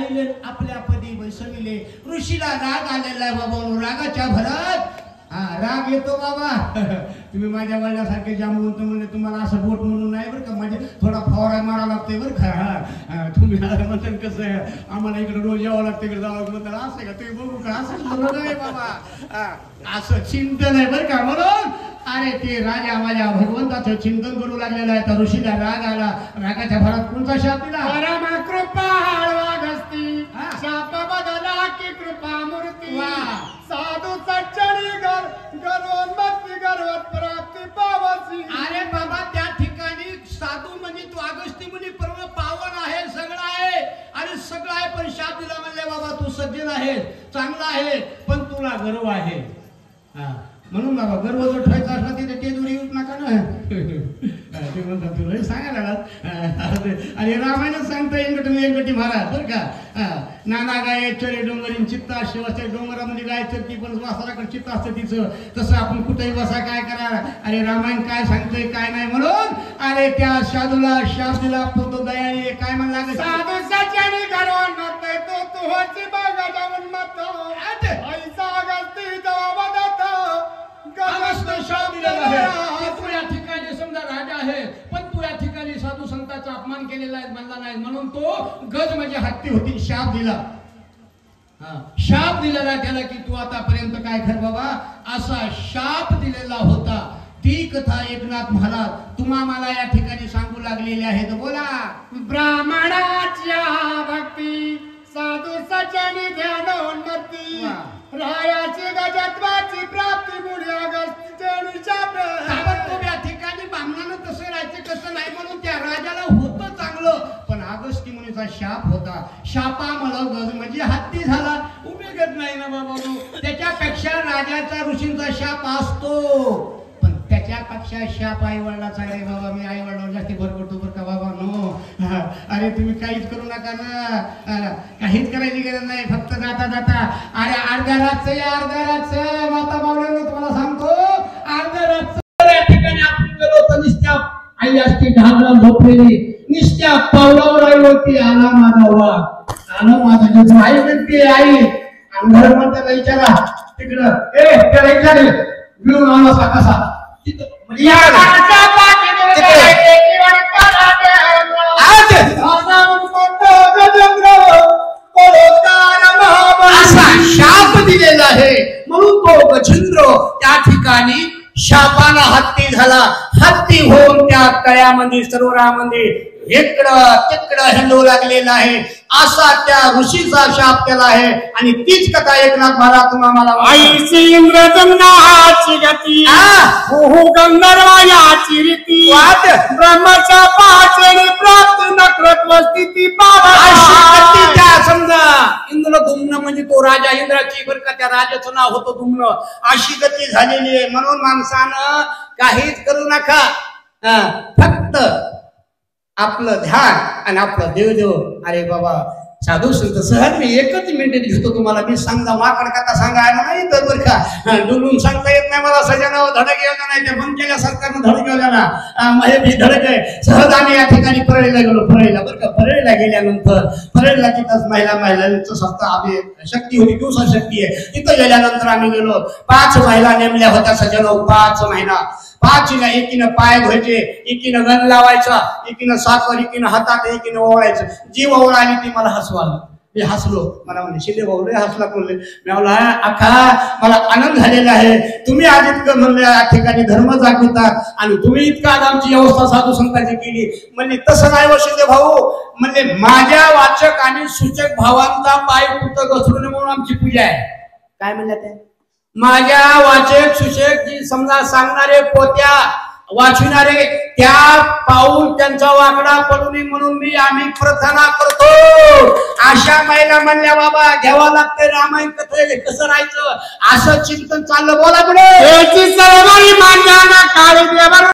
आईले आपल्या पदी बैसविले. ऋषीला राग आलेला आहे बाबा. रागाच्या भरात राग येतो बाबा. तुम्ही माझ्या वडिलांसारखे जांभून तर म्हणजे तुम्हाला असं बोट म्हणून नाही बरं का. म्हणजे थोडा फवारा मारा लागतोय बरं का. तुम्ही म्हणतात कसं आहे आम्हाला इकडे रोज यावं लागतं इकडे जावं म्हणतात असं का तुम्ही बघू का असं आहे बाबा. असं चिंतन आहे बरं का. म्हणून अरे ते राजा माझ्या भगवंताचं चिंतन करू लागलेलं आहे. तर ऋषीला राग आला. रागाच्या भरात कोणता शाप दिला. परमा कृपाळ वागस्ती शाप बदला की कृपा मूर्ती. साधू सच्चनी गर्वोन्मत्ती गर्वत प्राप्ती पावसी. अरे बाबा त्या ठिकाणी साधू म्हणजे तू अगस्ती मुनी परम पावन आहे सगळं आहे. अरे सगळं आहे पण शाप दिला म्हणले बाबा तू सज्जन आहे चांगला आहे पण तुला गर्व आहे. म्हणून बाबा गर्व जर ठेवायचा असला तिथे ते दूर येऊच नका ना. ते म्हणतात तुला सांगायला आणि रामायण सांगता एकगटी महाराज बरं का. नाना गाय चरे डोंगरीन चित्ता शिवाचे डोंगरामध्ये गाय चरती पण वासराकडे चित्त असतं तिचं. तसं आपण कुठेही बसा काय करा. अरे रामायण काय सांगतोय काय नाही म्हणून अरे त्या साधूला शाप दिला. तो दयाने काय म्हणला साधू सच्चनी गर्वोन्मत्त तो तुझी बागा जाऊन मत ऐसा अगस्ती जवाब देतो. शाप दिलेला आहे. तू या ठिकाणी समजा राजा आहे पण तू या ठिकाणी साधू संतांचा अपमान केलेला आहे म्हणला नाही म्हणून तो गज म्हणजे हत्ती होती शाप दिला. शाप दिलेला त्याला की तू आतापर्यंत काय कर बाबा असा शाप दिलेला होता. ती कथा एकनाथ महाराज तुम्हा मला या ठिकाणी सांगू लागलेली आहे. तर बोला. ब्राह्मणाच्या भक्ती साधू सच्चनी ध्यानोन्मत्ती रायाची गजत्वाची प्राप्ती मुळे अगस्तीच्या ताबडतोब या ठिकाणी ब्राह्मणानं कसं राहायचं कसं नाही म्हणून त्या राजाला होतं चांगलं पण अगस्ती मुनीचा शाप होता. शापामुळे गज म्हणजे हत्ती झाला. उपयोगच नाही ना बाबा. त्याच्यापेक्षा राजाचा ऋषींचा शाप असतो पण त्याच्यापेक्षा शाप आई वडिलाचा आहे बाबा. मी आई वडिलांवर जास्ती भर करतो बरं का बाबा. नो अरे तुम्ही काहीच करू नका ना. काहीच करायची गरज नाही. फक्त जाता जाता अरे अर्ध्या रातचं या अर्ध्या रातचं माता मावळ्यांना तुम्हाला सांगतो अर्ध्या रातचं या ठिकाणी आपण गेलो तर निस्त्या आई असती ढाबला झोपलेली निस्त्या पावलावर आई होती. आला माझा वाघ आला माझा जो आई म्हणते आई आणि घर म्हणते विचारा तिकडं त्याला विचारे मिळून आला कसा शाप दिलेला आहे म्हणून तो गजेंद्र त्या ठिकाणी शापाला हत्ती झाला. हत्ती होऊन त्या तळ्यामध्ये सरोवरामध्ये इकडं तिकडं हिंडू लागलेला आहे. असा त्या ऋषीचा शाप केला आहे. आणि तीच कथा एकनाथ महाराज तुम्हाला आईची इंद्रजमनाची गती हो गंधर्वायाची रीती ब्रह्माच्या पाचेने प्राप्त नक्रत्व स्थिती त्या समजा इंद्रधुम्न म्हणजे तो राजा इंद्राची बरं का. त्या राजाचं नाव होतं धुम्न. अशी गती झालेली आहे. म्हणून माणसानं काहीच करू नका. फक्त आपलं ध्यान आणि आपलं देवदेव. अरे बाबा साधू संत सहज मी एकच मिनिट घेतो तुम्हाला. मी सांगा वाकड कथा सांगायला नाही तर बरं का डुलून सांगता येत नाही मला. सजनावर धडक योजना नाही ते बंद केल्या सरकारनं धडक योजना माझे भी धडक आहे. सहज आम्ही या ठिकाणी परळीला गेलो. परळीला बरं का. परळीला गेल्यानंतर परळीला तिथंच महिलांचं सत्ता आम्ही शक्ती होती दिवसा शक्ती आहे. तिथं गेल्यानंतर आम्ही गेलो. 5 महिला नेमल्या होत्या सजनावर. 5 महिना 5 एकीनं पाय धुवायचे एकीनं गण लावायचा एकीनं साखर एकीनं हातात एकीनं ओवाळायचं. जी ओवळ आली ती मला हसवाला. मी हसलो. मला म्हणजे शिले भाऊ हसला बोलले. मी म्हणला अखा मला आनंद झालेला आहे. तुम्ही आज इतकं म्हणले या ठिकाणी धर्म जागवतात आणि तुम्ही इतका आज आमची व्यवस्था साधू संतांची केली. म्हणजे तसं नाही व शिले भाऊ म्हणजे माझ्या वाचक आणि सूचक भावांचा पाय पुस्तक घसरून म्हणून आमची पूजा आहे. काय म्हणलं ते माझ्या वाचक सुशेक जी समजा सांगणारे पोत्या वाचविणारे त्या पाऊल त्यांचा वाकडा पडू नये म्हणून मी आम्ही प्रार्थना करतो. अशा महिला म्हणल्या बाबा घ्यावं लागतंय रामायण कथेले कसं राहायचं असं चिंतन चाललं. बोला पुढे.